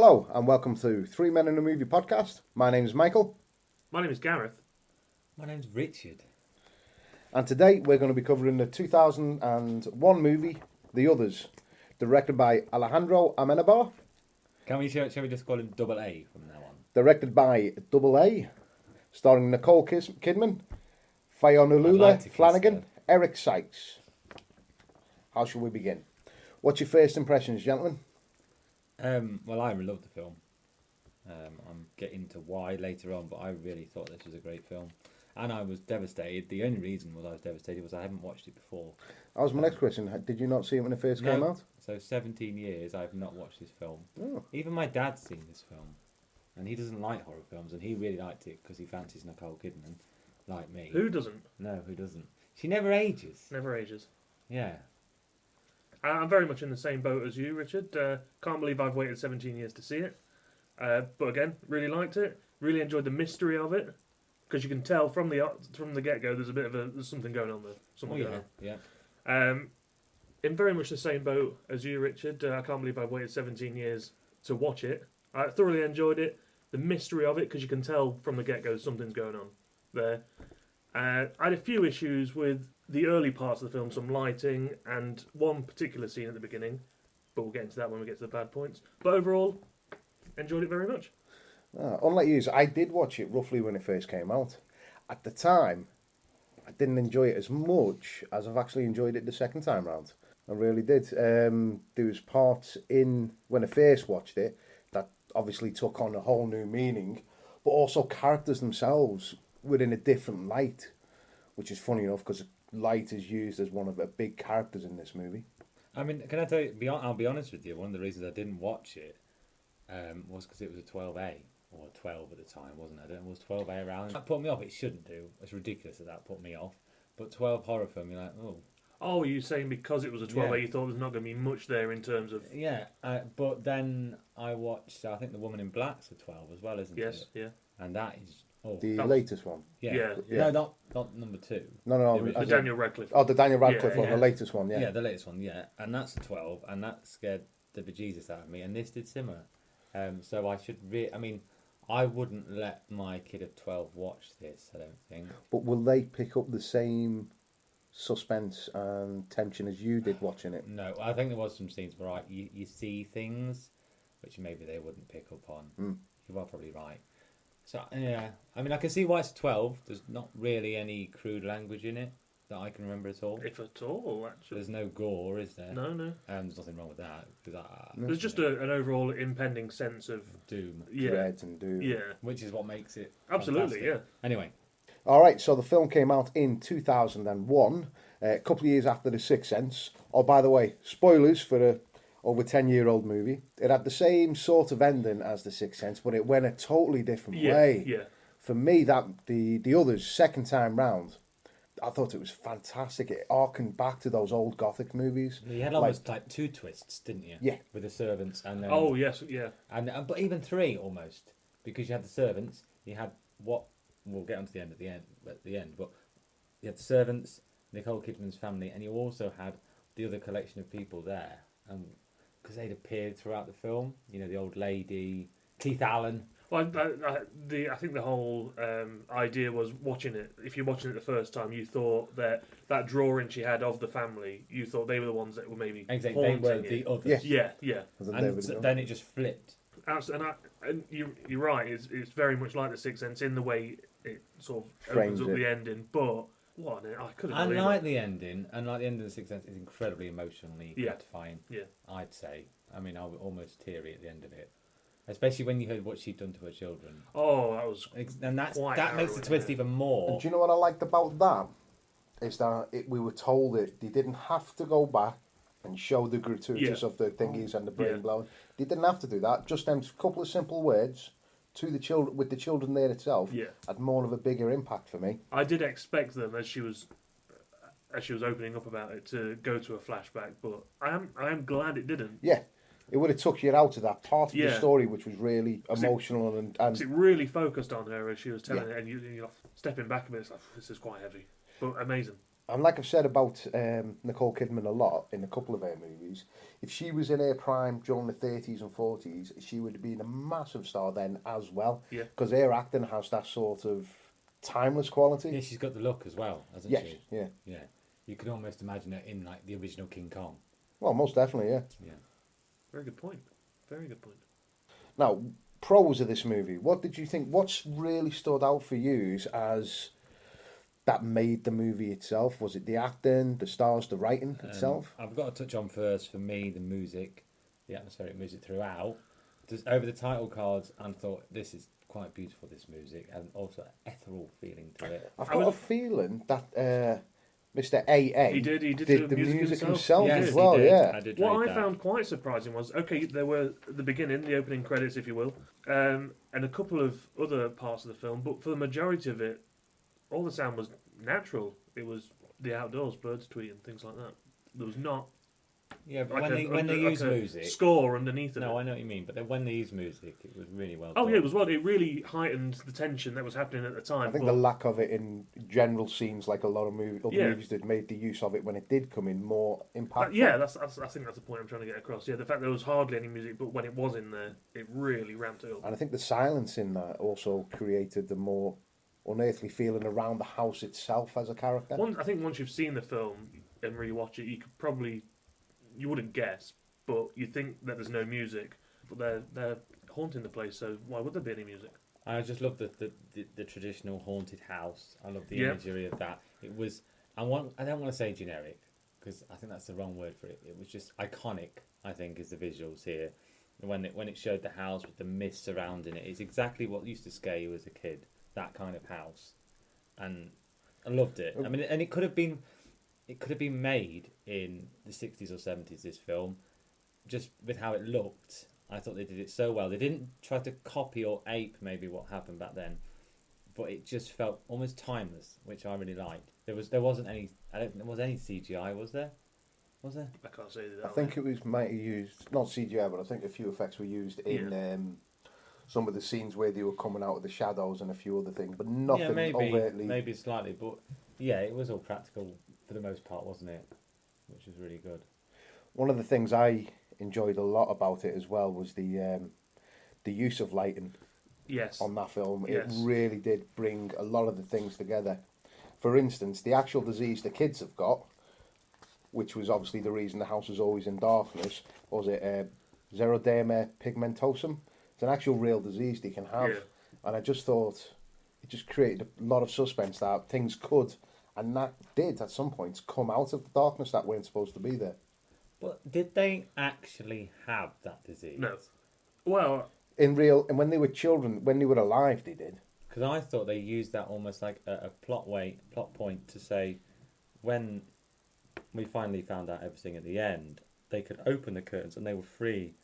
Hello and welcome to Three Men in a Movie podcast. My name is Michael. My name is Gareth. My name's Richard. And today we're going to be covering the 2001 movie, The Others, directed by Alejandro Amenabar. Shall we just call him Double A from now on? Directed by Double A, starring Nicole Kidman, Fionnuala like to kiss Flanagan, her. Eric Sykes. How shall we begin? What's your first impressions, gentlemen? Well, I loved the film. I'm getting to why later on, but I really thought this was a great film. And I was devastated. The only reason I was devastated was I hadn't watched it before. That was my next question. Did you not see it when it first came out? So 17 years I've not watched this film. Oh. Even my dad's seen this film. And he doesn't like horror films, and he really liked it because he fancies Nicole Kidman, like me. Who doesn't? No, who doesn't? She never ages. Never ages. Yeah. I'm very much in the same boat as you, Richard. Can't believe I've waited 17 years to see it. But again, really liked it. Really enjoyed the mystery of it. Because you can tell from the get-go there's something going on there. Something going on. Yeah. In very much the same boat as you, Richard. I can't believe I've waited 17 years to watch it. I thoroughly enjoyed it. The mystery of it, because you can tell from the get-go something's going on there. I had a few issues with the early parts of the film, some lighting, and one particular scene at the beginning, but we'll get into that when we get to the bad points. But overall, enjoyed it very much. Unlike you, I did watch it roughly when it first came out. At the time, I didn't enjoy it as much as I've actually enjoyed it the second time round. I really did. There was parts in when I first watched it that obviously took on a whole new meaning, but also characters themselves were in a different light, which is funny enough because light is used as one of the big characters in this movie. I mean, can I tell you, I'll be honest with you, one of the reasons I didn't watch it was because it was a 12A, or 12 at the time, wasn't it? I don't know, was 12A around? That put me off, it shouldn't do. It's ridiculous that put me off. But 12 horror film, you're like, oh. Oh, you're saying because it was a 12A, Yeah. you thought there's not going to be much there in terms of... Yeah, but then I watched, I think The Woman in Black's a 12 as well, isn't Yes, it? yeah. And that is, The That was- latest one. Yeah. No, not number 2. No, The The as in- Daniel Radcliffe. Oh, the Daniel Radcliffe Yeah, one, yeah. the latest one, yeah. Yeah, the latest one, yeah. And that's a 12, and that scared the bejesus out of me, and this did similar. So I should I wouldn't let my kid of 12 watch this, I don't think. But will they pick up the same suspense and tension as you did watching it? No, I think there was some scenes where you see things which maybe they wouldn't pick up on. You are probably right. So, yeah, I mean, I can see why it's 12. There's not really any crude language in it that I can remember at all. If at all, actually. There's no gore, is there? No. There's nothing wrong with that. There's just an overall impending sense of... doom, Yeah. Dread and doom. Yeah. which is what makes it Absolutely, fantastic. yeah. Anyway, All right, so the film came out in 2001, a couple of years after The Sixth Sense. Oh, by the way, spoilers for a over 10-year-old movie. It had the same sort of ending as The Sixth Sense, but it went a totally different way. Yeah. For me, that the others, second time round, I thought it was fantastic. It harkened back to those old Gothic movies. you had almost like 2 twists, didn't you? Yeah. With the servants and then... Oh, yes, yeah. And but even 3 almost, because you had the servants, you had what we'll get onto at the end, but you had the servants, Nicole Kidman's family, and you also had the other collection of people there, and because they'd appeared throughout the film, you know, the old lady, Keith Allen. Well, I think the whole idea was watching it. If you're watching it the first time, you thought that drawing she had of the family, you thought they were the ones that were maybe Exactly, they haunting were it. the others. Yeah. And then it just flipped. And you're right. It's very much like The Sixth Sense in the way it sort of Frames opens up it. the ending. But I couldn't And believe like it. the ending, and like the end of The Sixth Sense is incredibly emotionally Yeah. gratifying. Yeah. I'd say. I mean, I was almost teary at the end of it, especially when you heard what she'd done to her children. Oh, that was And that makes the harrowing, twist yeah. even more. And do you know what I liked about that? Is that we were told that they didn't have to go back and show the gratuitous Yeah. of the thingies and the brain Yeah. blowing. They didn't have to do that. Just them couple of simple words to the children, with the children there itself, Yeah. had more of a bigger impact for me. I did expect them as she was opening up about it to go to a flashback, but I am glad it didn't. Yeah, it would have took you out of that part of the Yeah. story, which was really 'Cause it- emotional and 'Cause it really focused on her as she was telling Yeah. it, and you're stepping back a bit. It's like, this is quite heavy, but amazing. And like I've said about Nicole Kidman a lot in a couple of her movies, if she was in her prime during the 30s and 40s, she would have been a massive star then as well. Yeah. Because her acting has that sort of timeless quality. Yeah, she's got the look as well, hasn't Yes, she? yeah. Yeah. You could almost imagine her in like the original King Kong. Well, most definitely, yeah. Yeah. Very good point. Very good point. Now, pros of this movie. What did you think? What's really stood out for you as that made the movie itself? Was it the acting, the stars, the writing itself? I've got to touch on first for me the music, the atmospheric music throughout. Just over the title cards, and thought this is quite beautiful. This music and also an ethereal feeling to it. I've got a feeling that Mr. AA He did the music himself Yes, as he well, did. yeah. I did What read I that. found quite surprising was, okay, there were the beginning, the opening credits, if you will, and a couple of other parts of the film, but for the majority of it, all the sound was natural. It was the outdoors, birds tweeting, things like that. There was not Yeah, but like when they use a music, score underneath of no, it. I know what you mean. But then when they use music, it was really well. Oh done. yeah, it was well. It really heightened the tension that was happening at the time. I think but- the lack of it in general scenes like a lot of other Yeah. movies that made the use of it when it did come in more impactful. yeah, that's I think that's the point I'm trying to get across. Yeah, the fact there was hardly any music, but when it was in there, it really ramped it up. And I think the silence in that also created the more unearthly feeling around the house itself as a character. I think once you've seen the film and rewatch it, you could probably you wouldn't guess, but you think that there's no music, but they're haunting the place. So why would there be any music? I just love the traditional haunted house. I love the Yeah. imagery of that. It was. I don't want to say generic because I think that's the wrong word for it. It was just iconic. I think is the visuals here. When it showed the house with the mist surrounding it, it's exactly what used to scare you as a kid. That kind of house, and I loved it. I mean, and it could have been made in the 60s or 70s. This film, just with how it looked, I thought they did it so well. They didn't try to copy or ape maybe what happened back then, but it just felt almost timeless, which I really liked. There wasn't any. I don't think there was any CGI. Was there? Was there? I can't say that. I think it was might have used not CGI, but I think a few effects were used in some of the scenes where they were coming out of the shadows and a few other things, but nothing Yeah, overtly. maybe slightly, but yeah, it was all practical for the most part, wasn't it? Which was really good. One of the things I enjoyed a lot about it as well was the use of lighting yes. on that film. Yes. It really did bring a lot of the things together. For instance, the actual disease the kids have got, which was obviously the reason the house was always in darkness, was it xeroderma pigmentosum? It's an actual real disease they can have. Yeah. And I just thought it just created a lot of suspense that things could, and that did at some points, come out of the darkness that weren't supposed to be there. But did they actually have that disease? No. Well, In real, and when they were children, when they were alive, they did. Because I thought they used that almost like a plot point to say, when we finally found out everything at the end, they could open the curtains and they were free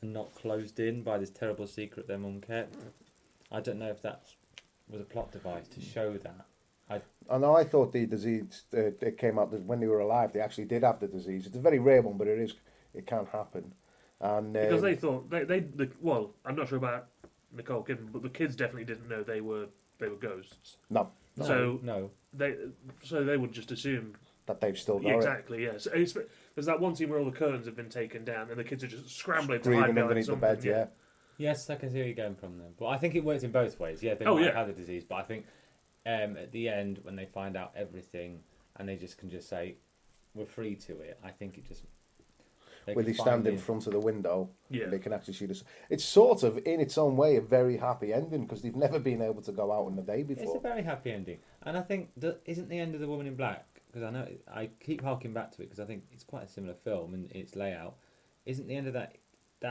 and not closed in by this terrible secret their mum kept. I don't know if that was a plot device to show that. And I thought the disease it came out that when they were alive, they actually did have the disease. It's a very rare one, but it can happen. And because they thought well, I'm not sure about Nicole Kidman, but the kids definitely didn't know they were ghosts. no, No. They would just assume. that they've still got Yeah, it. exactly. Yes. There's that one scene where all the curtains have been taken down and the kids are just scrambling to hide Screaming behind underneath the something. bed, yeah. Yes, I can see where you're going from them. But I think it works in both ways. Yeah, they Oh, might yeah. have had the disease, but I think at the end, when they find out everything and they just can just say, we're free to it, I think it just... Where can they stand in find front of the window, Yeah. and they can actually see this. It's sort of, in its own way, a very happy ending because they've never been able to go out on the day It's a before. very happy ending. And I think, isn't the end of The Woman in Black, because I know, I keep harking back to it because I think it's quite a similar film in its layout, isn't the end of that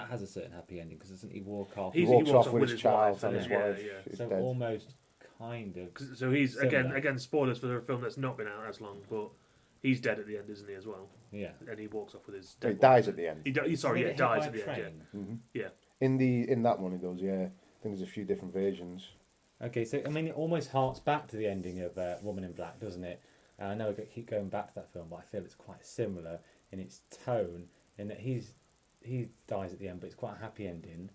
has a certain happy ending because doesn't he walk off? He walks off with his child wife, and his yeah, wife yeah. is So dead. almost kind of... So he's Similar. again spoilers for a film that's not been out as long, but he's dead at the end, isn't he as well? Yeah. And he walks off with his. He dead dies wife. at the end. Sorry, Doesn't yeah, he get hit dies by at a the end. Yeah. train? Yeah. In that one, he does. Yeah, I think there's a few different versions. Okay, so I mean, it almost harks back to the ending of Woman in Black, doesn't it? I know I keep going back to that film, but I feel it's quite similar in its tone, in that he dies at the end, but it's quite a happy ending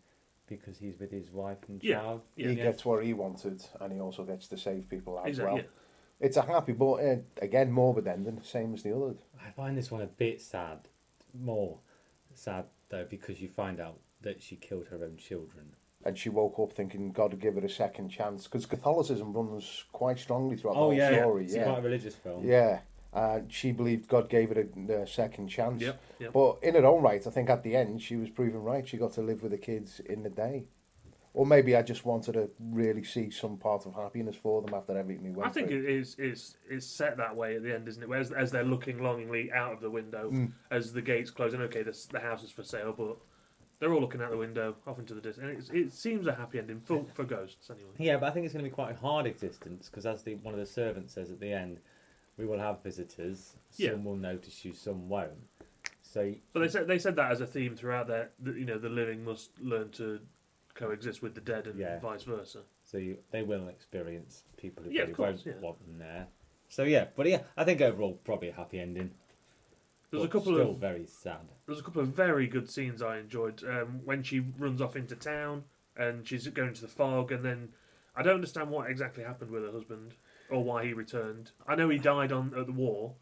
because he's with his wife and Yeah, child. yeah. He gets what he wanted, and he also gets to save people as Exactly. well. It's a happy, but again, morbid ending, same as the others. I find this one a bit sad. More sad, though, because you find out that she killed her own children. And she woke up thinking God would give her a second chance, because Catholicism runs quite strongly throughout the Oh, whole yeah. story. It's quite a religious film. Yeah, she believed God gave her a second chance. Yep, yep. But in her own right, I think at the end she was proven right. She got to live with the kids in the day. Or maybe I just wanted to really see some part of happiness for them after everything he went I think through. it is set that way at the end, isn't it? As they're looking longingly out of the window, as the gates close, and okay, the house is for sale, but they're all looking out the window, off into the distance. And it seems a happy ending for ghosts, anyway. Yeah, but I think it's going to be quite a hard existence because, as one of the servants says at the end, we will have visitors. Yeah. Some will notice you, some won't. So, But they said that as a theme throughout that the living must learn to coexist with the dead and Yeah. vice versa. they will experience people who Yeah, probably of course, won't yeah. want them there. So yeah, but yeah, I think overall probably a happy ending. There's a but couple still of very sad. There's a couple of very good scenes I enjoyed. When she runs off into town and she's going to the fog, and then I don't understand what exactly happened with her husband or why he returned. I know he died at the war.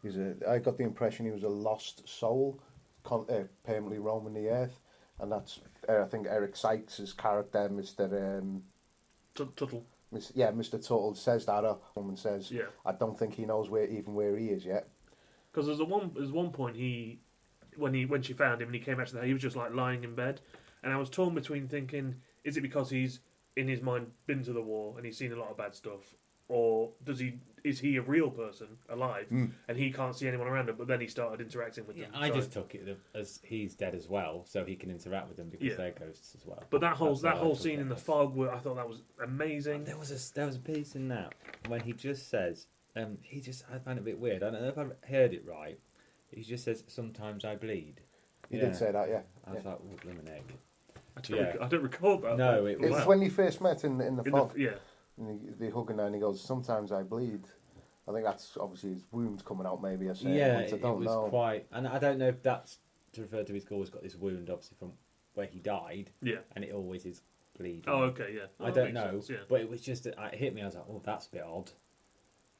I got the impression he was a lost soul, permanently roaming the earth, and that's I think Eric Sykes' character, Mr. Tuttle. Mr. Tuttle says that. A woman says, Yeah. I don't think he knows where he is yet. Because there's one point when she found him and he came out to the house, he was just like lying in bed, and I was torn between thinking, is it because he's in his mind been to the war and he's seen a lot of bad stuff, or is he a real person alive and he can't see anyone around him? But then he started interacting with Yeah, them. I So- just took it as he's dead as well, so he can interact with them because Yeah. they're ghosts as well. But that whole That's how I took scene it in the as. fog, I thought that was amazing. There was a piece in that when he just says, I find it a bit weird. I don't know if I heard it right. He just says, "Sometimes I bleed." He Yeah. did say that, yeah. I was like, "Oh, blimey egg." I don't recall that. No, but- it It Wow. was when they first met in the in fog. yeah. And they hug and he goes, sometimes I bleed. I think that's obviously his wound coming out maybe. I Yeah, I it don't was know. quite, and I don't know if that's to refer to his always got this wound, obviously from where he died, Yeah. and it always is bleeding. Oh, okay, yeah. Oh, I that don't makes know, sense, yeah. but it was just it hit me. I was like, "Oh, that's a bit odd,"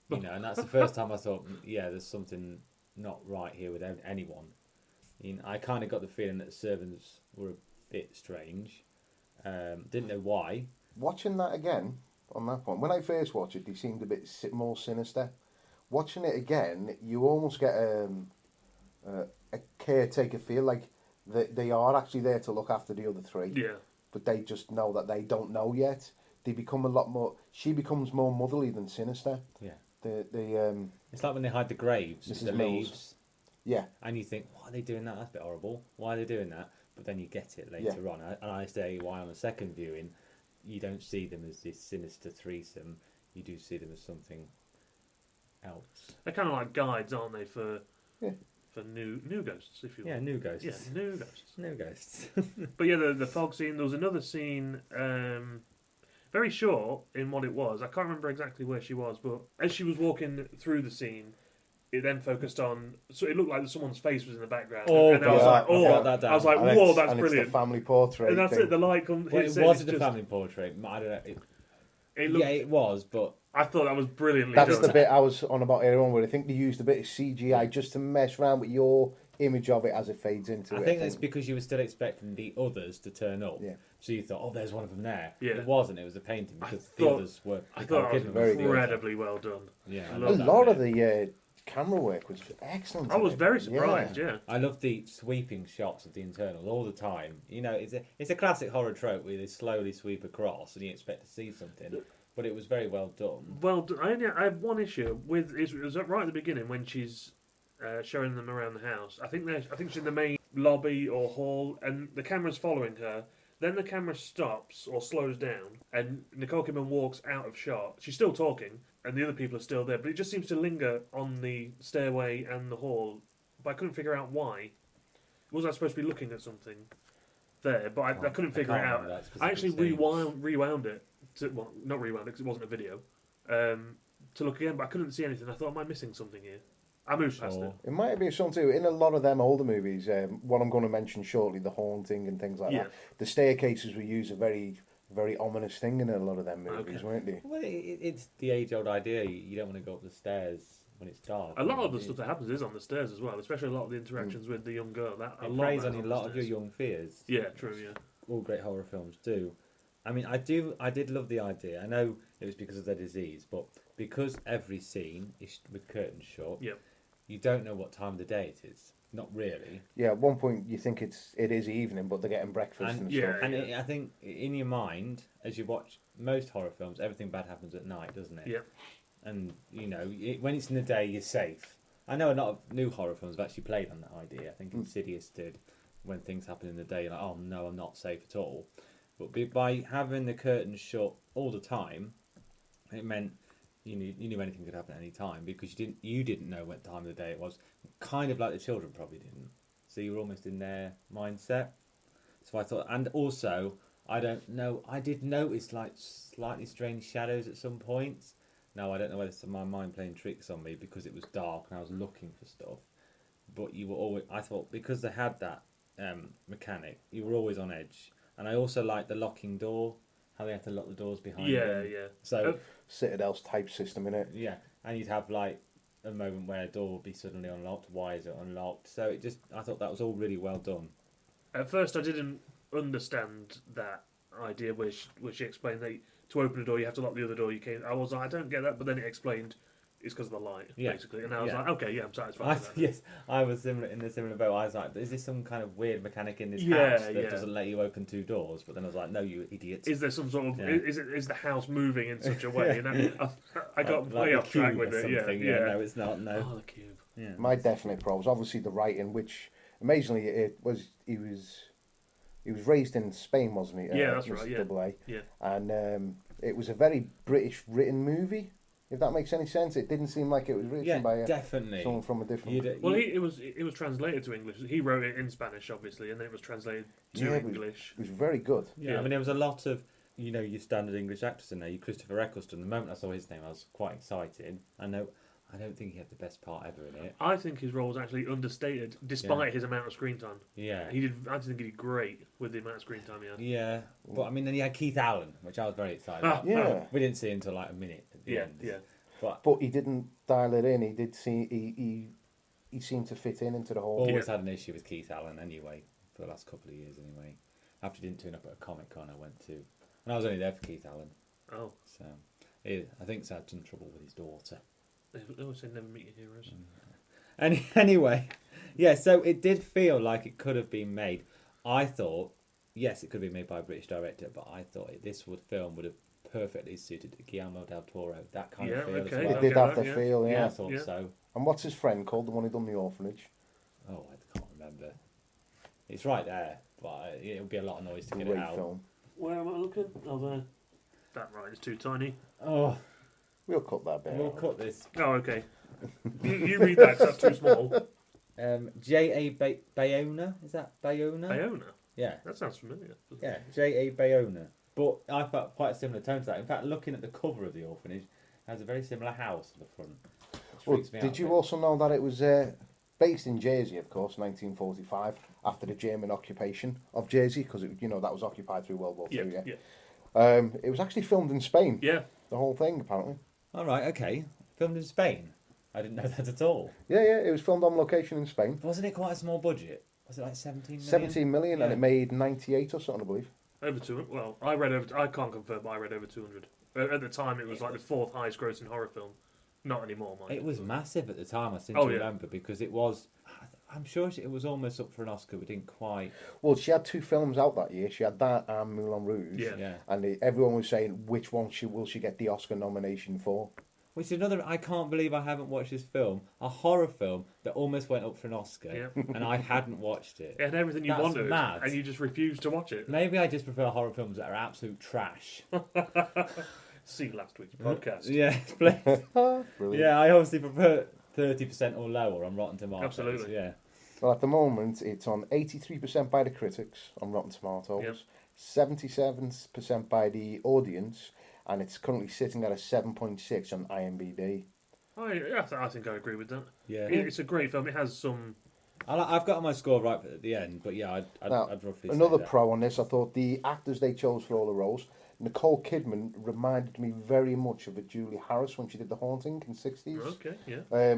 and that's the first time I thought, "Yeah, there's something not right here with anyone." I kind of got the feeling that the servants were a bit strange. Didn't know why. Watching that again, on that point, when I first watched it, they seemed a bit more sinister. Watching it again, you almost get a caretaker feel, like they are actually there to look after the other three. Yeah. But they just know that they don't know yet. They become a lot more. She becomes more motherly than sinister. Yeah, It's it's like when they hide the graves, Mrs. the Mills. leaves, yeah, and you think, "Why are they doing that? That's a bit horrible. Why are they doing that?" But then you get it later on, and I say why on the second viewing, you don't see them as this sinister threesome. You do see them as something else. They're kind of like guides, aren't they, for Yeah. for new ghosts, if you will. Yeah, new ghosts. Yeah, new ghosts. New ghosts. But yeah, the fog scene. There was another scene, very short in what it was. I can't remember exactly where she was, but as she was walking through the scene, it then focused on. So it looked like someone's face was in the background. Oh, and I was God, like, I've oh, got that down. I was like, and whoa, it's, that's and brilliant. It's the family portrait. And that's thing. it. The light comes. Well, hits it it, was it's the just- family portrait. I don't know. It looked, Yeah, it was, but I thought that was brilliantly That's done. the bit I was on about earlier on, where I think they used a bit of CGI just to mess around with your image of it as it fades into I it. think that's because you were still expecting the others to turn up. Yeah. So you thought, "Oh, there's one of them there." Yeah. It wasn't. It was a painting I because thought- the others were. I thought it was Very good. incredibly well done. Yeah, I A a love that lot bit. of the camera work was excellent. I in was it. very surprised. Yeah. I love the sweeping shots of the internals all the time. It's a classic horror trope where they slowly sweep across and you expect to see something, but it was very well done. Well, I have one issue with it was right at the beginning when she's showing them around the house. I think she's in the main lobby or hall, and the camera's following her. Then the camera stops or slows down, and Nicole Kidman walks out of shot. She's still talking, and the other people are still there, but it just seems to linger on the stairway and the hall. But I couldn't figure out why. Was I supposed to be looking at something there? But I couldn't figure it can't out. remember that specific I actually scene. rewound it. Well, not rewound it because it wasn't a video. To look again, but I couldn't see anything. I thought, am I missing something here? I moved past Sure. it. It might have been something too. In a lot of them older movies, what I'm going to mention shortly, The Haunting and things like Yeah. that, the staircases we use are very very ominous thing in a lot of them movies, Okay. weren't they? Well, it's the age-old idea. You don't want to go up the stairs when it's dark. A lot of the It- stuff that happens is on the stairs as well, especially a lot of the interactions with the young girl. That a It lot preys of on that a is lot the of your stairs. young fears. Yeah, true. Yeah. All great horror films do. I mean, I did love the idea. I know it was because of their disease, but because every scene is with curtains shut, Yep. you don't know what time of the day it is. Not really. Yeah, at one point you think it is evening, but they're getting breakfast and, yeah, stuff. And I think in your mind, as you watch most horror films, everything bad happens at night, doesn't it? Yeah. And you know, when it's in the day, you're safe. I know a lot of new horror films have actually played on that idea. I think Insidious did. When things happen in the day, you're like, oh no, I'm not safe at all. But by having the curtains shut all the time, it meant you knew anything could happen at any time because you didn't know what time of the day it was. Kind of like the children probably didn't. So you were almost in their mindset. So I thought, and also I don't know. I did notice like slightly strange shadows at some points. Now I don't know whether it's my mind playing tricks on me because it was dark and I was looking for stuff. But you were always. I thought because they had that mechanic, you were always on edge. And I also liked the locking door, how they had to lock the doors behind Yeah, them. yeah. So Citadel's type system in it. yeah, and you'd have like a moment where a door would be suddenly unlocked. Why is it unlocked? So I thought that was all really well done. At first, I didn't understand that idea, which she explained that to open a door you have to lock the other door. You can't. I was like, I don't get that, but then it explained it's because of the light, Yeah. basically. And I was Yeah. like, okay, yeah, I'm satisfied with that. Yes, I was similar in the similar boat. I was like, is this some kind of weird mechanic in this Yeah, house that yeah. doesn't let you open two doors? But then I was like, no, you idiot. Is there some sort of Yeah. is the house moving in such a way? And I got like way the off track cube with or it. Yeah, something. yeah. No, it's not. No. Oh, the cube. Yeah. My definite pros, obviously the writing, which amazingly he was raised in Spain, wasn't he? Yeah, that's Mr. right, yeah. Double A. Yeah. And it was a very British written movie, if that makes any sense. It didn't seem like it was written Yeah, by definitely. someone from a different. Well, it was translated to English. He wrote it in Spanish, obviously, and then it was translated to Yeah, it was- English. It was very good. Yeah, Yeah. I mean, there was a lot of, your standard English actors in there. Christopher Eccleston. The moment I saw his name, I was quite excited. I don't think he had the best part ever in it. I think his role was actually understated, despite Yeah. his amount of screen time. Yeah. I think he did great with the amount of screen time he had. Yeah, but I mean, then you had Keith Allen, which I was very excited Ah, about. Yeah. We didn't see until like a minute at the Yeah, end. yeah. But he didn't dial it in. He did see he seemed to fit into the whole. Always had an issue with Keith Allen anyway, for the last couple of years anyway. After he didn't turn up at a Comic Con I went to. And I was only there for Keith Allen. Oh, So, I think he's had some trouble with his daughter. they always say never meet your heroes. Anyway, yeah, so it did feel like it could have been made. I thought, yes, it could have been made by a British director, but I thought film would have perfectly suited Guillermo del Toro. That kind Yeah, of feel okay. as It well. I'll did get have that, the yeah. feel, I yeah. thought Yeah. so. And what's his friend called? The one who done the orphanage. Oh, I can't remember. It's right there, but it would be a lot of noise to get it Great out. film. Where am I looking? Oh, there. That right is too tiny. Oh, We'll cut that bit. we'll out. cut this. Oh, okay. you read that 'cause that's too small. J.A. Bayona? Is that Bayona? Iona. Yeah, That sounds familiar. yeah, J.A. Bayona. But I felt quite a similar tone to that. In fact, looking at the cover of the orphanage, it has a very similar house at the front. Which Well, freaks me out did a you bit. also know that it was based in Jersey, of course, 1945, after the German occupation of Jersey, because that was occupied through World War Yeah, II. Yeah. yeah. It was actually filmed in Spain. Yeah. The whole thing, apparently. All right, okay. Filmed in Spain. I didn't know that at all. Yeah. It was filmed on location in Spain. Wasn't it quite a small budget? Was it like 17 million? 17 million, and Yeah. it made 98 or something, I believe. Over 200. Well, I can't confirm, but I read over 200. At the time, it was like the fourth highest grossing horror film. Not anymore, mind It you. was massive at the time, I seem Oh, to yeah. remember, because it was... I'm sure it was almost up for an Oscar, but didn't quite... Well, she had 2 films out that year. She had that and Moulin Rouge. Yeah. Yeah. And everyone was saying, which one will she get the Oscar nomination for? Which is another... I can't believe I haven't watched this film. A horror film that almost went up for an Oscar, Yeah. and I hadn't watched it. It had everything you That's wanted, mad. and you just refused to watch it. Maybe I just prefer horror films that are absolute trash. See last week's podcast. Yeah, please. Brilliant. Yeah, I obviously prefer 30% or lower on Rotten Tomatoes. Absolutely. Yeah. Well, at the moment, it's on 83% by the critics on Rotten Tomatoes, 77% by the audience, and it's currently sitting at a 7.6 on IMDb. I think I agree with that. Yeah. It's a great film. It has some. I've got my score right at the end, but yeah, Now, I'd roughly say Another that. pro on this, I thought the actors they chose for all the roles, Nicole Kidman reminded me very much of a Julie Harris when she did The Haunting in the 60s. Okay, yeah.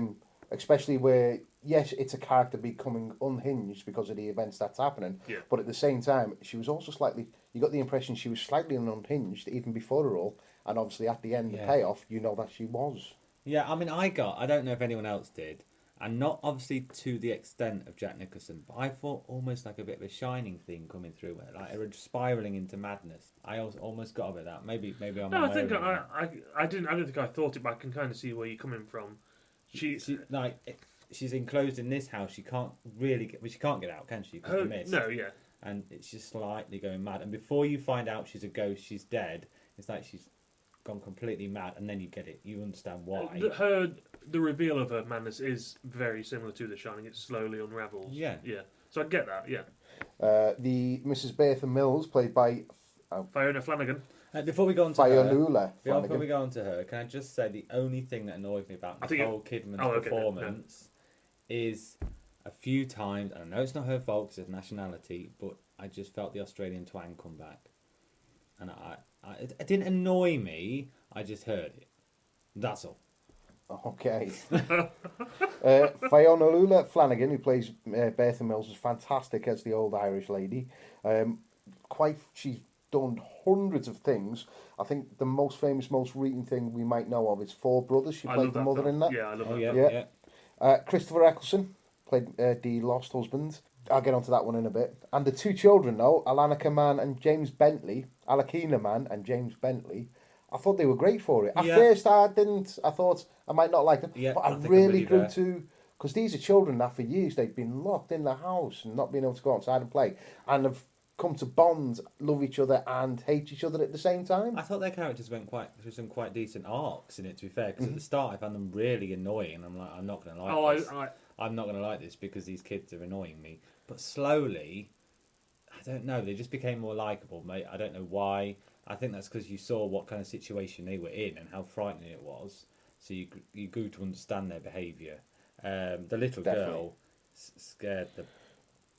Especially where, yes, it's a character becoming unhinged because of the events that's happening, Yeah. but at the same time, she was also slightly, you got the impression she was slightly unhinged even before the role, and obviously at the end, the Yeah. payoff, you know that she was. Yeah, I mean, I don't know if anyone else did, and not obviously to the extent of Jack Nicholson, but I thought almost like a bit of a Shining theme coming through, where, like her spiraling into madness. I almost got a bit of that. Maybe I'm. No, on I my think own on that. I didn't. I don't think I thought it, but I can kind of see where you're coming from. She's enclosed in this house. She can't really get. Well, she can't get out, can she? 'Cause of the mist. No, yeah. And it's just slightly going mad. And before you find out she's a ghost, she's dead. It's like she's gone completely mad, and then you get it. You understand why. The reveal of her madness is very similar to The Shining. It slowly unravels. Yeah. Yeah. So I get that. Yeah. The Mrs. Bertha Mills, played by Fiona Flanagan. Before we go on to her, Fionnuala before Flanagan. we go on to her, can I just say the only thing that annoys me about I think Nicole Kidman's okay, performance is a few times, and I know it's not her fault because it's nationality, but I just felt the Australian twang come back. And it didn't annoy me, I just heard it. That's all. Okay. Fionnuala Flanagan, who plays Bertha Mills, is fantastic as the old Irish lady. She's done hundreds of things. I think the most famous, most recent thing we might know of is Four Brothers. She I played love the that mother film. in that. Yeah, I love Oh, that. yeah, film. yeah. Christopher Eccleston played the lost husband. I'll get onto that one in a bit. And the two children, though, Alanika Man and James Bentley, Alakina Man and James Bentley, I thought they were great for it. At Yeah. first, I didn't. I thought I might not like them. Yeah, but I I think I'm really with you grew there. to... Because these are children that for years they've been locked in the house and not being able to go outside and play. And have come to bond, love each other and hate each other at the same time. I thought their characters went through some quite decent arcs in it, to be fair, because at the start I found them really annoying, and I'm like, I'm not going to like this. I'm not going to like this because these kids are annoying me. But slowly, I don't know, they just became more likeable, mate. I don't know why. I think that's because you saw what kind of situation they were in and how frightening it was. So you grew to understand their behaviour. The little Definitely. girl scared the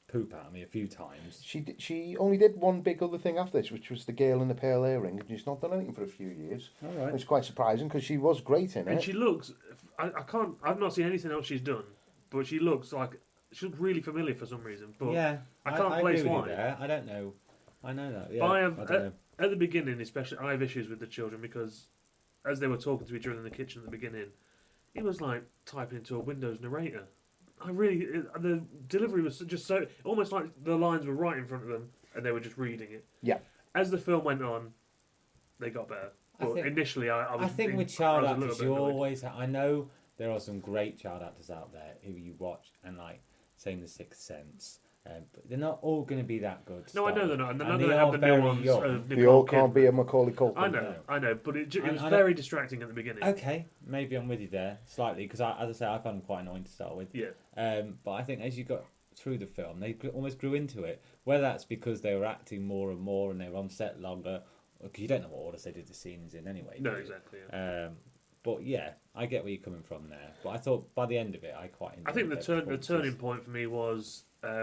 poop out of me a few times. She only did one big other thing after this, which was the girl in the pale earring, and she's not done anything for a few years. All right. It's quite surprising because she was great in And it. she looks. I've not seen anything else she's done, but she looks really familiar for some reason. But Yeah, I can't agree place with you why. there. I don't know. I know that. Yeah, But I don't know. at the beginning, especially, I have issues with the children because as they were talking to each other in the kitchen at the beginning, it was like typing into a Windows narrator. The delivery was just so almost like the lines were right in front of them and they were just reading it. Yeah. As the film went on, they got better. But initially, I was. I think with I child was a little actors, bit you annoyed. always. I know there are some great child actors out there who you watch and like, saying The Sixth Sense, but they're not all going to be that good. No, I know they're not, and they're not they going to have are the very nuance young. of They Nicole all can't Kidman. be a Macaulay Culkin. I know, but it was I very distracting at the beginning. Okay, maybe I'm with you there slightly because, as I say, I found them quite annoying to start with. Yeah. But I think as you got through the film, they almost grew into it. Whether that's because they were acting more and more and they were on set longer, because you don't know what order they did the scenes in anyway. No, do you? exactly. Yeah. But yeah, I get where you're coming from there. But I thought by the end of it, I quite enjoyed I think their the performances. turning point for me was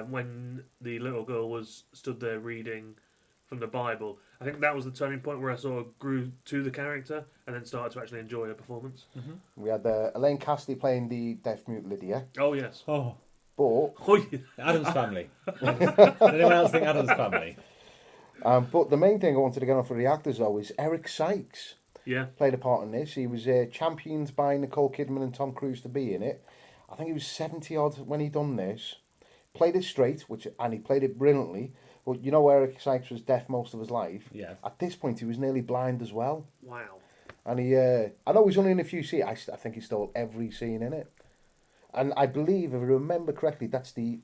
when the little girl was stood there reading from the Bible. I think that was the turning point where I sort of grew to the character and then started to actually enjoy her performance. We had Elaine Cassidy playing the deaf mute Lydia, Oh yes. Oh, but Oh yeah. Adam's Family. Does anyone else think Adam's Family? but the main thing I wanted to get on for the actors though is Eric Sykes Yeah. played a part in this. He was championed by Nicole Kidman and Tom Cruise to be in it. I think he was 70 odd when he done this. Played it straight, and he played it brilliantly. But you know, Eric Sykes was deaf most of his life. Yeah. At this point, he was nearly blind as well. Wow. And I know he's only in a few scenes. I think he stole every scene in it. And I believe, if I remember correctly, that's the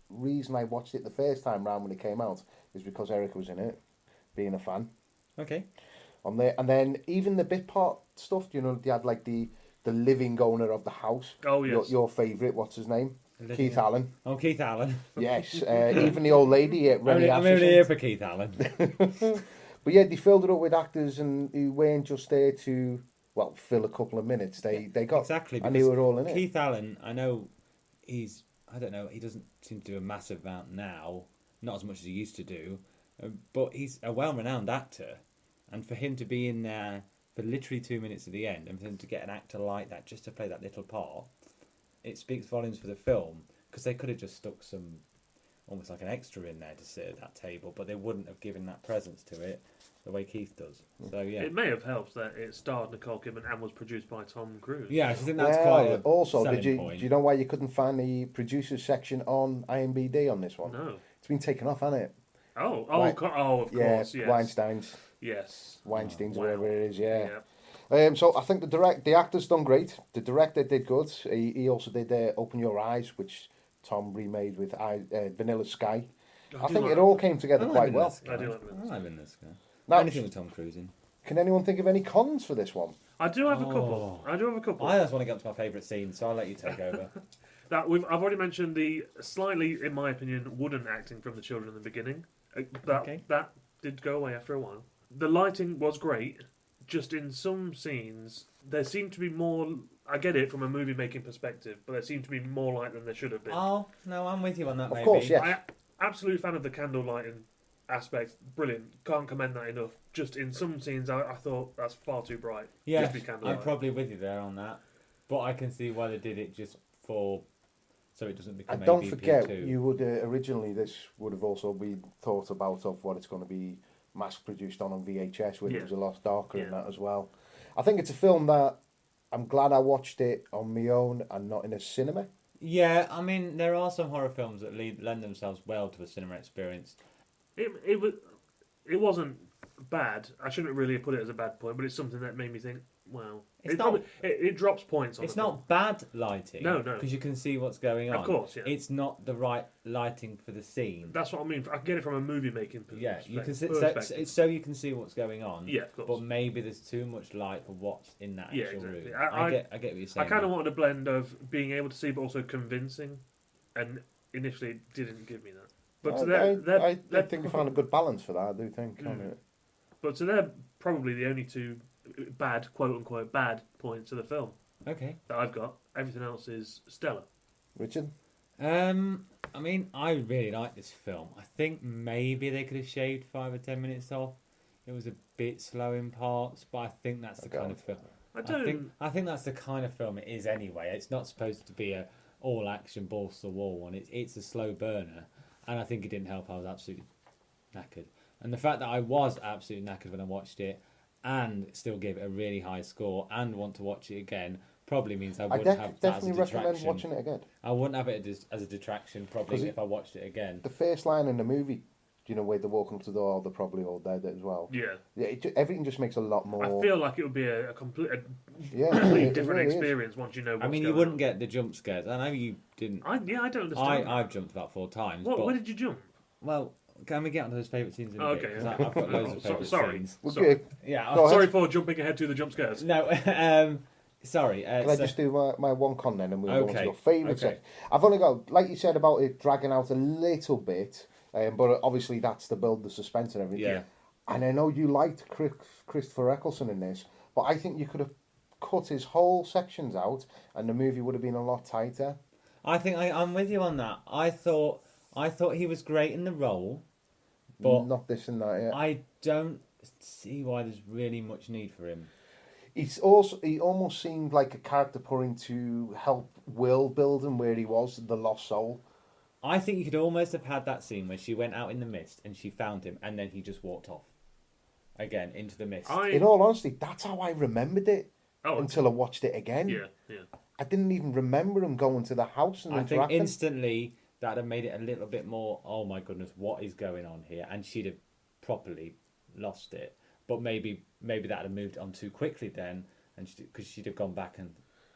reason I watched it the first time round when it came out, is because Eric was in it, being a fan. Okay. On there, and then even the bit part stuff, you know, they had like the living owner of the house. Oh, yes. Your favourite, what's his name? Living- Keith Allen. Oh, Keith Allen. Yes, even the old lady, Rennie I'm only Asherson. here for Keith Allen. But yeah, they filled it up with actors and who weren't just there to, well, fill a couple of minutes. They got Exactly. and they because were all in it. Keith Allen, I know I don't know, he doesn't seem to do a massive amount now, not as much as he used to do, but he's a well-renowned actor. And for him to be in there for literally 2 minutes at the end, and for him to get an actor like that just to play that little part, it speaks volumes for the film. Because they could have just stuck some, almost like an extra in there to sit at that table, but they wouldn't have given that presence to it the way Keith does. So yeah, It may have helped that it starred Nicole Kidman and was produced by Tom Cruise. yeah, I think that's Well, quite a also, selling do point. you know why you couldn't find the producers section on IMBD on this one? No. It's been taken off, hasn't it? Of course, yes. Weinstein's, Yes. Weinstein's, Wow. whatever it is, yeah. Yeah. So I think the actor's done great. The director did good. He also did Open Your Eyes, which Tom remade with Vanilla Sky. I think it all came together quite well. I do like Vanilla Sky. I like Vanilla Sky. Now, Anything with Tom Cruise in. can anyone think of any cons for this one? I do have a couple. Oh. I do have a couple. I just want to get up to my favourite scene, so I'll let you take over. I've already mentioned the slightly, in my opinion, wooden acting from the children in the beginning. That did go away after a while. The lighting was great. Just in some scenes, there seemed to be more. I get it from a movie making perspective, but there seemed to be more light than there should have been. Oh, no, I'm with you on that, Of maybe. course, yeah. I absolute fan of the candle lighting aspect. Brilliant. Can't commend that enough. Just in some scenes, I thought that's far too bright. Yeah, Just be candle I'm light. probably with you there on that. But I can see why they did it just for... So it doesn't become And don't ABP2. forget, you would originally this would have also been thought about of what it's going to be mass produced on VHS, which Yeah. was a lot darker in Yeah. that as well. I think it's a film that I'm glad I watched it on my own and not in a cinema. Yeah, I mean, there are some horror films that lend themselves well to a cinema experience. It wasn't bad. I shouldn't really put it as a bad point, but it's something that made me think, wow. It's not- It drops points on It's the film. not bad lighting. No. Because you can see what's going on. Of course, yeah. It's not the right lighting for the scene. That's what I mean. I get it from a movie making Yeah, you can see, perspective. so you can see what's going on. Yeah, of course. But maybe there's too much light for what's in that Yeah, actual exactly. room. I get what you're I saying. kind of there. wanted a blend of being able to see, but also convincing, and initially it didn't give me that. But I think we found a good balance for that. I do think. On it. But so they're probably the only two bad, quote unquote, bad points of the film Okay. that I've got. Everything else is stellar. Richard, I mean, I really like this film. I think maybe they could have shaved 5 or 10 minutes off. It was a bit slow in parts, but I think that's the Okay. kind of film. I don't. I think that's the kind of film it is anyway. It's not supposed to be a all action balls to the wall one. It's a slow burner, and I think it didn't help. I was absolutely knackered, and the fact that I was absolutely knackered when I watched it, and still gave it a really high score, and want to watch it again, probably means I I wouldn't have that as a definitely recommend detraction. watching it again. I wouldn't have it as a detraction probably 'Cause it- if I watched it again. The first line in the movie, you know, where they're walking up to the door, they're probably all dead as well. Yeah, Yeah, everything just makes a lot more. I feel like it would be a completely it different really is. experience once you know. What's I mean, you going wouldn't on. get the jump scares. I know you didn't. I don't understand. I've jumped about 4 times. What? but, Where did you jump? well, can we get onto those favourite scenes in a Oh, bit? okay, 'Cause yeah. I've got loads of So- favourite sorry. scenes. We're Sorry. good. Yeah. Go ahead. Sorry for jumping ahead to the jump scares. No. Sorry. Can I just do my one con then and move on to Okay, your favourite okay. section? I've only got, like you said about it dragging out a little bit, but obviously that's to build the suspense and everything. Yeah. And I know you liked Christopher Eccleston in this, but I think you could have cut his whole sections out and the movie would have been a lot tighter. I think I'm with you on that. I thought he was great in the role, but Not this and that, yeah. I don't see why there's really much need for him. He almost seemed like a character put in to help Will build him where he was, the lost soul. I think you could almost have had that scene where she went out in the mist and she found him, and then he just walked off again into the mist. In all honesty, that's how I remembered it Oh, until I watched it again. yeah. I didn't even remember him going to the house and I think interacting. instantly that'd have made it a little bit more, oh my goodness, what is going on here? And she'd have properly lost it. But maybe that'd have moved on too quickly then, and because she'd have gone back and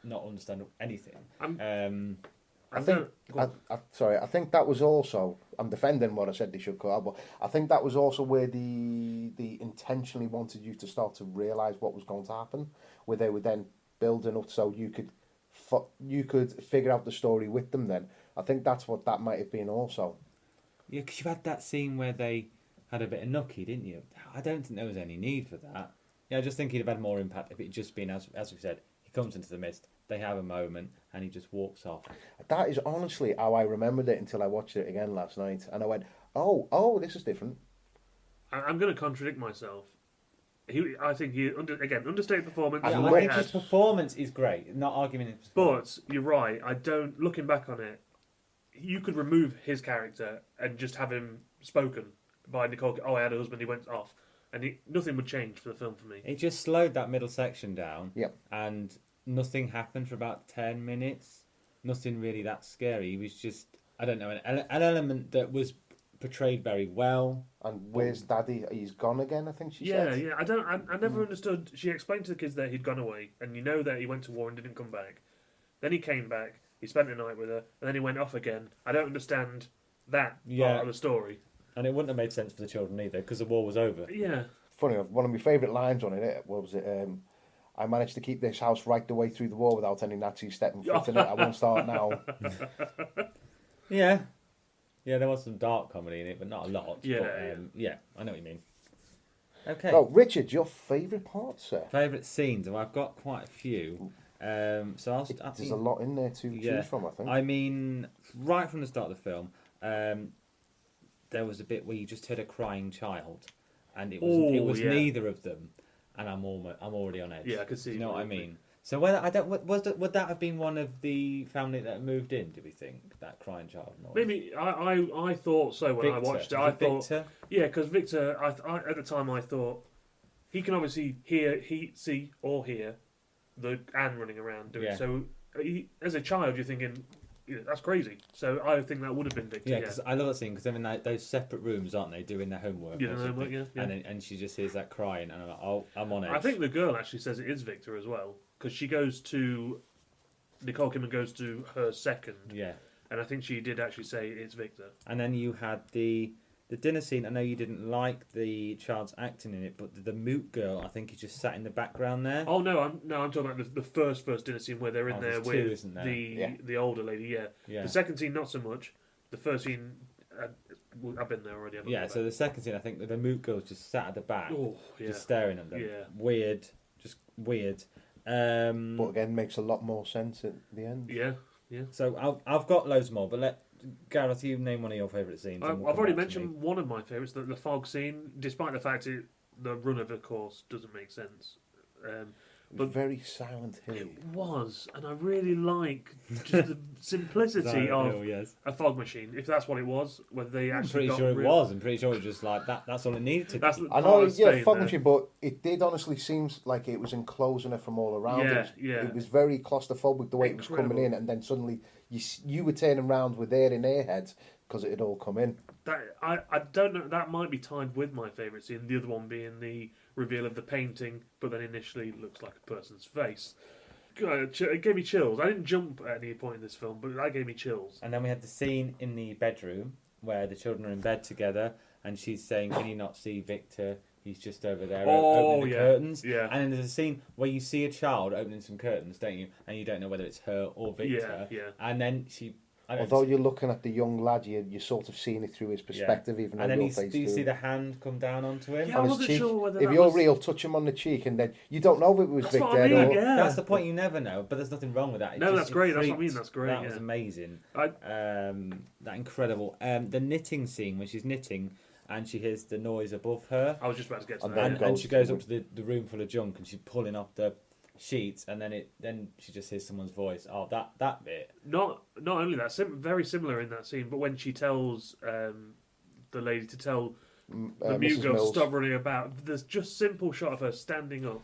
not understand anything. I think that was also. I'm defending what I said they should cut out, but I think that was also where the intentionally wanted you to start to realise what was going to happen, where they were then building up so you could figure out the story with them. Then I think that's what that might have been also. Yeah, because you had that scene where they had a bit of nookie, didn't you? I don't think there was any need for that. Yeah, I just think he'd have had more impact if it had just been, as we said, he comes into the mist, they have a moment, and he just walks off. That is honestly how I remembered it until I watched it again last night, and I went, "Oh, this is different." I'm going to contradict myself. I think understated performance. And Yeah, like I he think his had. performance is great. Not arguing his performance. But you're right. I don't. Looking back on it, you could remove his character and just have him spoken by Nicole. Oh, I had a husband. He went off, and nothing would change for the film for me. It just slowed that middle section down. Yep. And nothing happened for about 10 minutes. Nothing really that scary. It was just, I don't know, an element that was portrayed very well. And where's Daddy? He's gone again, I think she Yeah, said. yeah. I never understood. She explained to the kids that he'd gone away, and you know that he went to war and didn't come back. Then he came back. He spent the night with her, and then he went off again. I don't understand that part of the story. And it wouldn't have made sense for the children either, because the war was over. Yeah. Funny enough, one of my favourite lines on it was it. I managed to keep this house right the way through the war without any Nazis stepping foot in it. I won't start now. Yeah. Yeah, there was some dark comedy in it, but not a lot. Yeah, But, yeah, I know what you mean. Okay. Oh, Richard, your favourite part, sir? Favourite scenes? Well, I've got quite a few. So I There's think, a lot in there to choose from, I think. I mean, right from the start of the film, there was a bit where you just heard a crying child, and it was yeah. neither of them, and I'm already on edge. Yeah, I could see. You know what I moving. mean? So whether would that have been one of the family that moved in? Do we think that crying child noise? Maybe I thought so when I watched it. I thought Victor? yeah, because Victor, I at the time I thought he can obviously see or hear the Anne running around doing. Yeah. So as a child, you're thinking that's crazy. So I think that would have been Victor. Yeah, because I love that scene because they're in those separate rooms, aren't they, doing their homework? Yeah, or homework, something. yeah. And she just hears that crying, and I'm like, oh, I'm on edge. I think the girl actually says it is Victor as well because she goes to Nicole Kidman goes to her second. Yeah. And I think she did actually say it's Victor. And then you had the dinner scene. I know you didn't like the child's acting in it, but the moot girl, I think, is just sat in the background there. Oh no, I'm talking about the first dinner scene where they're in there there's with two, isn't there? the older lady. Yeah. Yeah. The second scene not so much. The first scene, I've been there already. I've Yeah. So the second scene, I think the moot girl's just sat at the back, oh yeah, just staring at them. Yeah. Weird, just weird. But again, makes a lot more sense at the end. yeah. So I've got loads more, but Gareth, you name one of your favourite scenes. and I've we'll come already back to me. mentioned one of my favourites, the fog scene. Despite the fact the run of the course doesn't make sense. But Very Silent Hill. it was, and I really like just the simplicity of yes. a fog machine. If that's what it was, whether they I'm actually pretty got sure it real- was. I'm pretty sure it was just like that. That's all it needed to That's be. I part know, of yeah, staying fog there. machine, but it did honestly seem like it was enclosing it from all around. Yeah, It was, yeah. It was very claustrophobic the way it was coming Incredible. in, and then suddenly you were turning around with air in their heads because it had all come in. That I don't know. That might be tied with my favourite scene. The other one being the reveal of the painting, but then initially looks like a person's face. God, it gave me chills. I didn't jump at any point in this film, but that gave me chills. And then we had the scene in the bedroom where the children are in bed together, and she's saying, "Can you not see Victor? He's just over there opening the curtains." yeah. And then there's a scene where you see a child opening some curtains, don't you? And you don't know whether it's her or Victor. Yeah. And then she. Although you're looking at the young lad, you're sort of seeing it through his perspective, even though and then your face do you through see it. the hand come down onto him? Yeah, I on his wasn't cheek. sure whether If that you're was- real, touch him on the cheek, and then you don't know if it was That's Victor. what I mean, or, yeah. That's the point. You never know, but there's nothing wrong with that. It No, just- that's it great. That's what I freaked. mean. That's great. That yeah. was amazing. I- That incredible. The knitting scene when she's knitting and she hears the noise above her, I was just about to get to And that. then and yeah. she goes up to the room full of junk and she's pulling off the sheets, and then she just hears someone's voice. Oh, that bit. Not only that, very similar in that scene, but when she tells the lady to tell the mute Mrs. girl to Mills. stop running about, there's just simple shot of her standing up,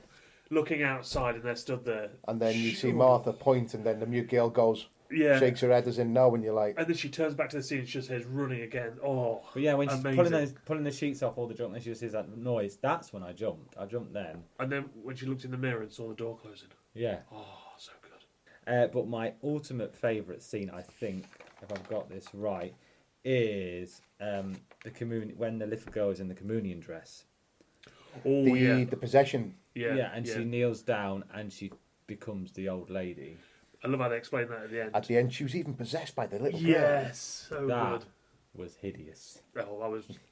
looking outside, and they're stood there. And then you see Sure. Martha point, and then the mute girl goes, Yeah. shakes her head as in no, and you're like, And then she turns back to the scene and she just hears running again. Oh, But yeah, when she's amazing. pulling the sheets off all the junk, and she just hears that noise. That's when I jumped. I jumped then. And then when she looked in the mirror and saw the door closing. Yeah. Oh, so good. But my ultimate favourite scene, I think, if I've got this right, is the when the little girl is in the communion dress. Oh, the possession. yeah. and she kneels down and she becomes the old lady. I love how they explain that at the end. At the end, she was even possessed by the little girl. Yes, so That good. was hideous. Oh,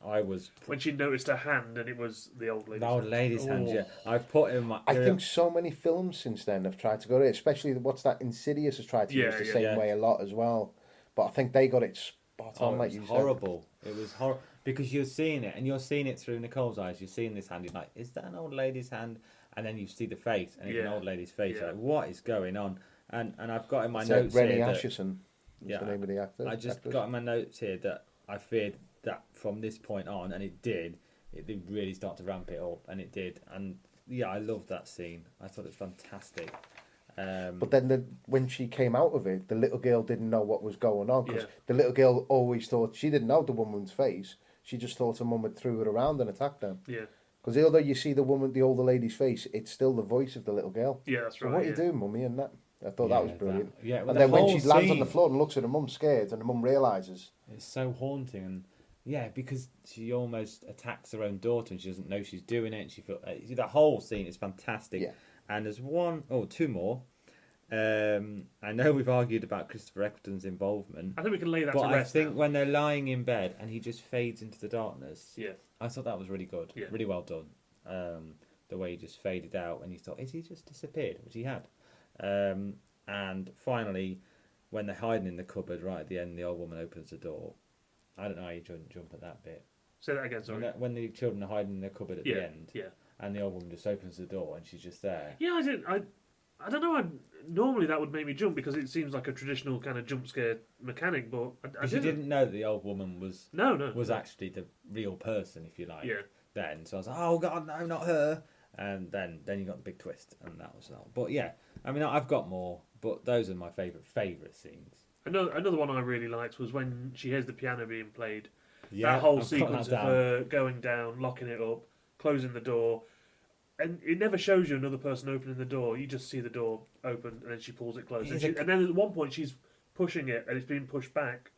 I was when she noticed her hand and it was the old lady. the old lady's hand. Oh. Yeah, I've put in my. I think so many films since then have tried to go to it, especially what's that Insidious has tried to use the same yeah. way a lot as well. But I think they got it spot Oh, on, it like was you said. horrible. It was horrible. because you're seeing it, and you're seeing it through Nicole's eyes. You're seeing this hand. You're like, is that an old lady's hand? And then you see the face, and it's an Yeah. old lady's face. Yeah. You're like, what is going on? And I've got in my It's, notes Rennie here that, Asherson. Is the name of the actor. I just actress. got in my notes here that I feared that from this point on, and it did really start to ramp it up, and it did. And yeah, I loved that scene. I thought it was fantastic. But then when she came out of it, the little girl didn't know what was going on because Yeah. the little girl always thought she didn't know the woman's face. She just thought her mum had threw her around and attacked her. Yeah. Because although you see the older lady's face, it's still the voice of the little girl. Yeah, that's So right. what are yeah. you doing, mummy? And that I thought that was brilliant. yeah, well, And the then when whole she lands on the scene, floor and looks at her mum scared, and the mum realises. it's so haunting, and yeah, because she almost attacks her own daughter, and she doesn't know she's doing it. And she feel the whole scene is fantastic. Yeah. And there's two more. I know we've argued about Christopher Eccleston's involvement, I think we can lay that but to I rest think now. when they're lying in bed and he just fades into the darkness, Yeah. I thought that was really good, Yeah. really well done. The way he just faded out, and you thought, is he just disappeared? Which he had. And finally, when they're hiding in the cupboard right at the end, the old woman opens the door. I don't know how you jump at that bit. Say that again, sorry. When the children are hiding in the cupboard at Yeah. the end, Yeah. and the old woman just opens the door and she's just there. Yeah, I don't know. Normally that would make me jump because it seems like a traditional kind of jump scare mechanic, but I Because you didn't know that the old woman was No. actually the real person, if you like. Yeah. Then, so I was like, oh god, no, not her. And then you got the big twist, and that was all. But yeah, I mean, I've got more, but those are my favourite scenes. Another one I really liked was when she hears the piano being played. Yeah, That whole I've got sequence that of down. her going down, locking it up, closing the door, and it never shows you another person opening the door. You just see the door open, and then she pulls it closed. It's And then at one point she's pushing it, and it's being pushed back,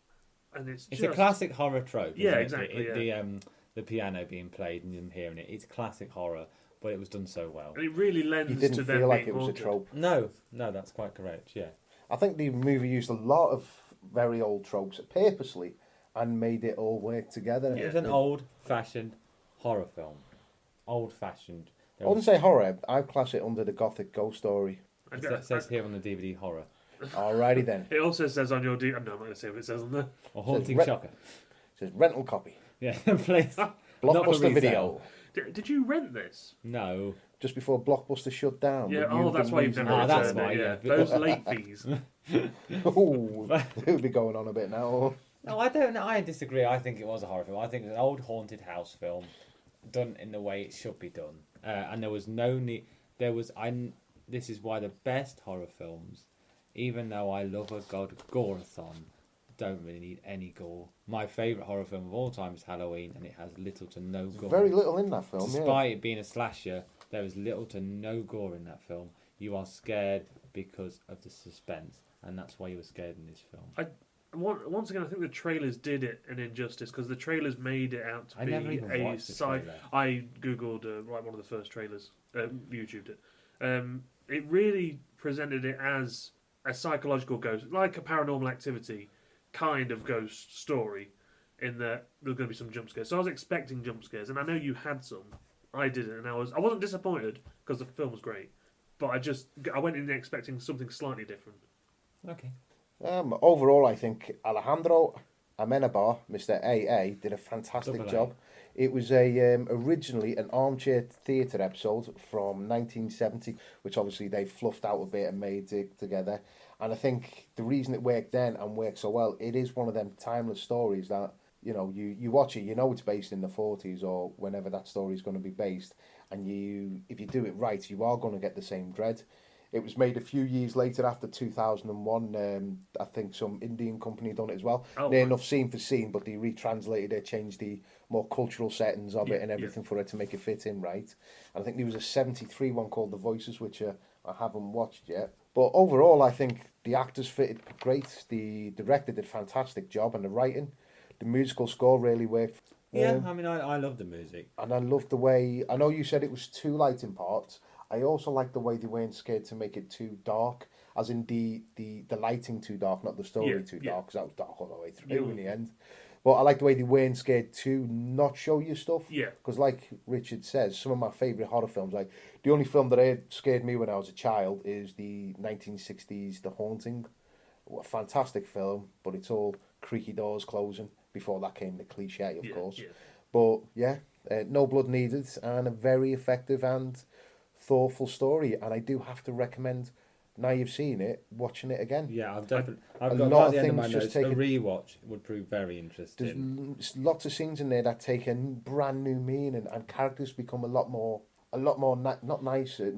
and it's It's just a classic horror trope. Yeah, isn't it? exactly, The piano being played and them hearing it. It's classic horror, but it was done so well. and it really lends You to didn't them feel like being it was a haunted. trope. No, that's quite correct. Yeah. I think the movie used a lot of very old tropes purposely and made it all work together. It was an old-fashioned horror film. Old-fashioned. I wouldn't say horror. I'd class it under the gothic ghost story. I- It says here on the DVD horror Alrighty then. It also says on your no, I'm not going to say what it says on there. or haunting Re- shocker. It says rental copy. Yeah, please. Not for Blockbuster resale. Video. Did you rent this? No. Just before Blockbuster shut down. Yeah. Would you Oh, have that's been why you've losing never Ah, it? that's returned why, it. yeah. Those late fees. Ooh, it would be going on a bit now. No, I don't know. I disagree. I think it was a horror film. I think it was an old haunted house film done in the way it should be done. And there was no need. This is why the best horror films, even though I love a gore-a-thon, don't really need any gore. My favourite horror film of all time is Halloween, and it has little to no gore. Very little in that film, Despite it being a slasher, there is little to no gore in that film. You are scared because of the suspense, and that's why you were scared in this film. Once again, I think the trailers did it an injustice because the trailers made it out to I be never even a watched the sci. trailer. I googled one of the first trailers, YouTubed it. It really presented it as a psychological ghost, like a Paranormal Activity kind of ghost story, in that there were going to be some jump scares. So I was expecting jump scares, and I know you had some. I didn't, and I wasn't disappointed because the film was great, but I went in expecting something slightly different. Okay. Overall, I think Alejandro Amenabar, Mr. AA, did a fantastic Double A. job. It was originally an armchair theatre episode from 1970, which obviously they fluffed out a bit and made it together. And I think the reason it worked then and worked so well, it is one of them timeless stories that, you watch it, it's based in the 40s or whenever that story is going to be based. And if you do it right, you are going to get the same dread. It was made a few years later after 2001. I think some Indian company done it as well. Oh, Near right. enough scene for scene, but they retranslated it, changed the more cultural settings of Yeah, it and everything for it to make it fit in right. And I think there was a 73 one called The Voices, which I haven't watched yet. But overall, I think the actors fitted great. The director did a fantastic job, and the writing, the musical score really worked. Yeah, I mean, I love the music. And I loved the way, I know you said it was too light in parts. I also liked the way they weren't scared to make it too dark, as in the lighting too dark, not the story Yeah, too yeah. dark, because that was dark all the way through in the end. But I like the way they weren't scared to not show you stuff. Yeah. Because like Richard says, some of my favourite horror films, like the only film that scared me when I was a child is the 1960s The Haunting. A fantastic film, but it's all creaky doors closing. Before that came the cliche, of course. Yeah. But yeah, no blood needed, and a very effective and thoughtful story. And I do have to recommend, now you've seen it, watching it again. Yeah, I've got lot right of at the end of my things just notes. take A a- rewatch would prove very interesting. There's lots of scenes in there that take a brand new meaning, and characters become a lot more not nicer.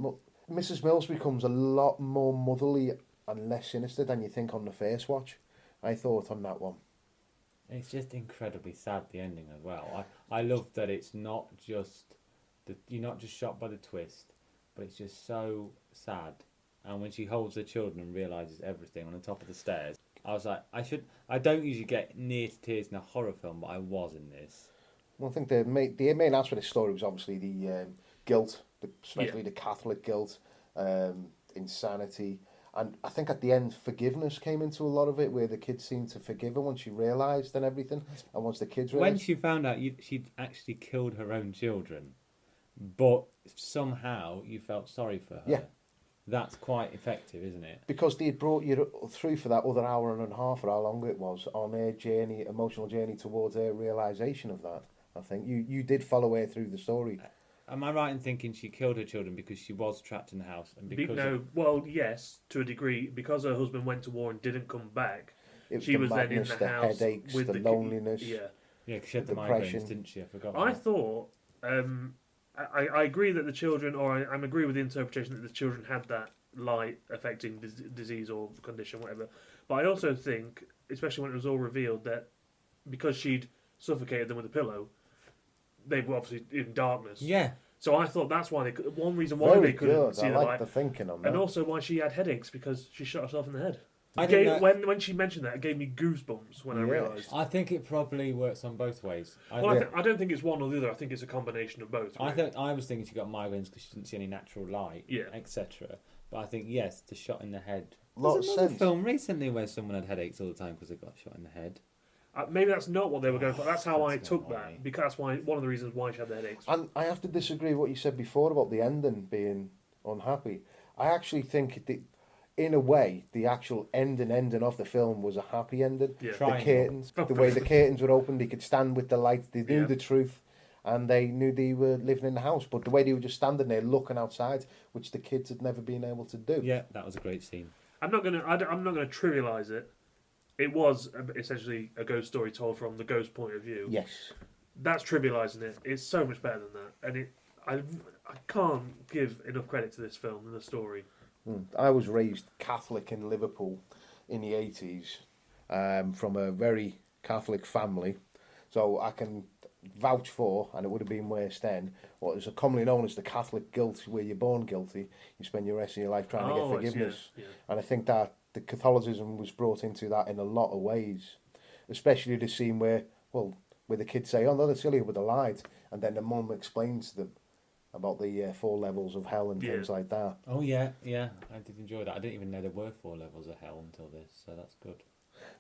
Mrs. Mills becomes a lot more motherly and less sinister than you think on the first watch. I thought on that one. It's just incredibly sad, the ending as well. I love that it's not just you're not just shocked by the twist, but it's just so sad. And when she holds the children and realizes everything on the top of the stairs, I was like, I don't usually get near to tears in a horror film, but I was in this. Well, I think the main aspect of the story was obviously the guilt, especially the Catholic guilt, insanity, and I think at the end forgiveness came into a lot of it, where the kids seemed to forgive her once she realised and everything, and once the kids When realised. she found out she'd actually killed her own children, but somehow you felt sorry for her. Yeah. That's quite effective, isn't it? Because they had brought you through for that other hour and a half, or how long it was, on her journey, emotional journey towards her realisation of that. I think you did follow her through the story. Am I right in thinking she killed her children because she was trapped in the house and because well, yes, to a degree, because her husband went to war and didn't come back. It was She the was then in madness, the the house headaches, with the the loneliness. Yeah, yeah, 'cause she had the depression. migraines, didn't she? I forgot. I that. thought. I agree that the children, or I agree with the interpretation that the children had that light affecting disease or condition, whatever. But I also think, especially when it was all revealed, that because she'd suffocated them with a pillow, they were obviously in darkness. Yeah, So I thought that's why one reason why Very they couldn't good. see I the like light, the thinking on that. and also why she had headaches because she shot herself in the head. I think that- When she mentioned that, it gave me goosebumps when I Yes. realised. I think it probably works on both ways. Well, I don't think it's one or the other. I think it's a combination of both. I really. think I was thinking she got migraines because she didn't see any natural light, Yeah. etc. But I think yes, the shot in the head. Lot There's of another sense. film recently where someone had headaches all the time because they got shot in the head. Maybe that's not what they were going for. That's how I That's took not why. that, because that's why one of the reasons why she had the headaches. And I have to disagree with what you said before about the ending being unhappy. I actually think, in a way, the actual ending of the film was a happy ending. Yeah. The Triangle. curtains, the way the curtains were open, they could stand with the light, they knew Yeah. the truth, and they knew they were living in the house. But the way they were just standing there looking outside, which the kids had never been able to do. Yeah, that was a great scene. I'm not gonna trivialize it. It was essentially a ghost story told from the ghost point of view. Yes. That's trivializing it. It's so much better than that, and I can't give enough credit to this film and the story. I was raised Catholic in Liverpool in the 80s, from a very Catholic family, so I can vouch for, and it would have been worse then, what is commonly known as the Catholic guilt, where you're born guilty, you spend your rest of your life trying to Oh, get I see, forgiveness. yeah. And I think that the Catholicism was brought into that in a lot of ways, especially the scene where the kids say, "Oh no, that's silly with the light," and then the mum explains to them about the 4 levels of hell and Yeah. things like that. Oh yeah, I did enjoy that. I didn't even know there were 4 levels of hell until this, so that's good.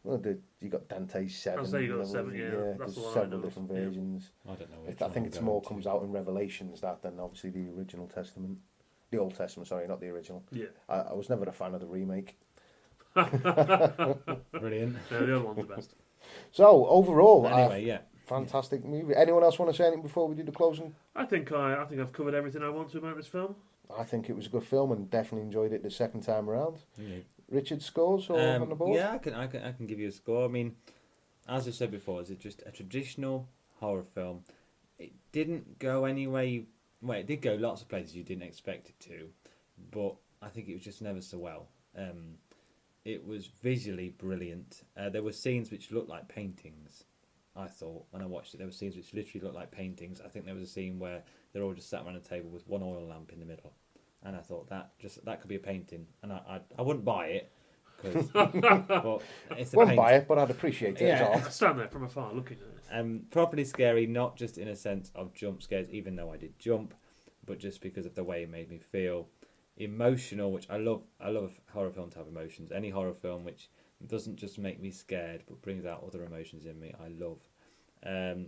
Well, you got Dante's 7. I'll say you got levels, 7, yeah, that's there's the one I several know of, different yeah. versions. I don't know. Which I one think I'm it's going more to. comes out in Revelations that than obviously the original Testament. The Old Testament, sorry, not the original. Yeah. I was never a fan of the remake. Brilliant. No, the other one's the best. So, overall, Anyway, yeah. fantastic movie. Anyone else want to say anything before we do the closing? I think I've covered everything I want to about this film. I think it was a good film and definitely enjoyed it the second time around. Yeah. Richard, scores or on the board? Yeah, I can give you a score. I mean, as I said before, is it just a traditional horror film? It didn't go anyway. Well, it did go lots of places you didn't expect it to, but I think it was just never so well. It was visually brilliant. There were scenes which looked like paintings. I thought when I watched it, there were scenes which literally looked like paintings. I think there was a scene where they're all just sat around a table with one oil lamp in the middle, and I thought that could be a painting, and I wouldn't buy it, but it's a Won't painting. buy it, but I'd appreciate it as Yeah. art. I stand there from afar looking at it. Properly scary, not just in a sense of jump scares, even though I did jump, but just because of the way it made me feel. Emotional, which I love a horror film to have emotions. Any horror film which doesn't just make me scared but brings out other emotions in me, I love.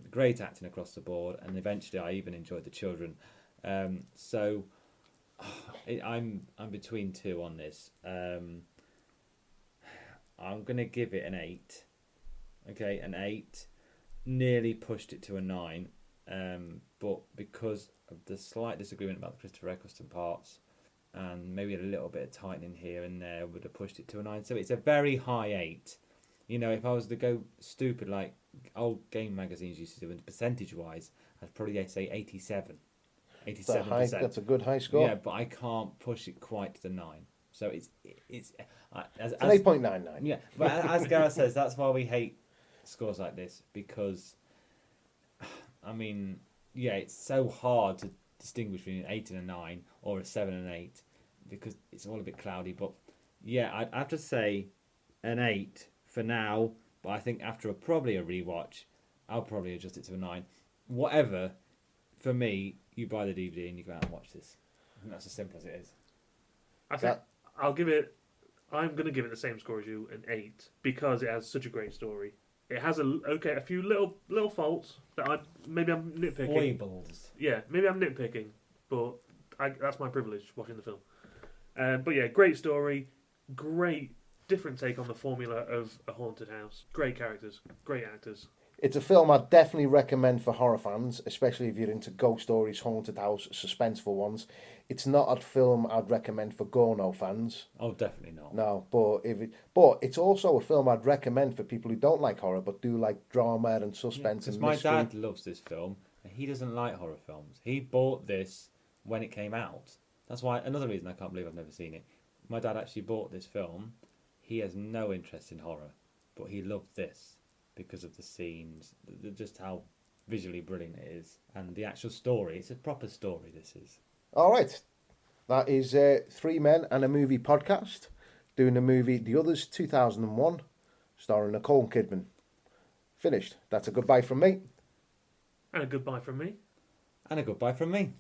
Great acting across the board, and eventually I even enjoyed the children. So I'm between 2 on this. I'm gonna give it an 8. Okay, an 8. Nearly pushed it to a 9. But because of the slight disagreement about the Christopher Eccleston parts, and maybe a little bit of tightening here and there, would have pushed it to a 9. So it's a very high 8. You know, if I was to go stupid like old game magazines used to do, and percentage-wise, I'd probably say 87. 87%. That's a good high score. Yeah, but I can't push it quite to the 9. So it's It's an 8.99. yeah, but as Gareth says, that's why we hate scores like this, because I mean, yeah, it's so hard to distinguish between an 8 and a 9 or a 7 and an 8 because it's all a bit cloudy. But yeah, I'd have to say an 8 for now. But I think after probably a rewatch, I'll probably adjust it to a 9. Whatever, for me, you buy the DVD and you go out and watch this. I think that's as simple as it is. I think I'm going to give it the same score as you, an 8, because it has such a great story. It has a few little faults that I'm nitpicking. Foibles. Yeah, maybe I'm nitpicking, but that's my privilege watching the film. But yeah, great story, great different take on the formula of a haunted house. Great characters, great actors. It's a film I'd definitely recommend for horror fans, especially if you're into ghost stories, haunted house, suspenseful ones. It's not a film I'd recommend for Gorno fans. Oh, definitely not. No, but it's also a film I'd recommend for people who don't like horror but do like drama and suspense and my mystery. dad loves this film, and he doesn't like horror films. He bought this when it came out. That's why another reason I can't believe I've never seen it. My dad actually bought this film. He has no interest in horror, but he loved this because of the scenes, just how visually brilliant it is, and the actual story. It's a proper story, this is. All right, that is 3 Men and a Movie podcast, doing the movie The Others 2001, starring Nicole Kidman. Finished. That's a goodbye from me. And a goodbye from me. And a goodbye from me.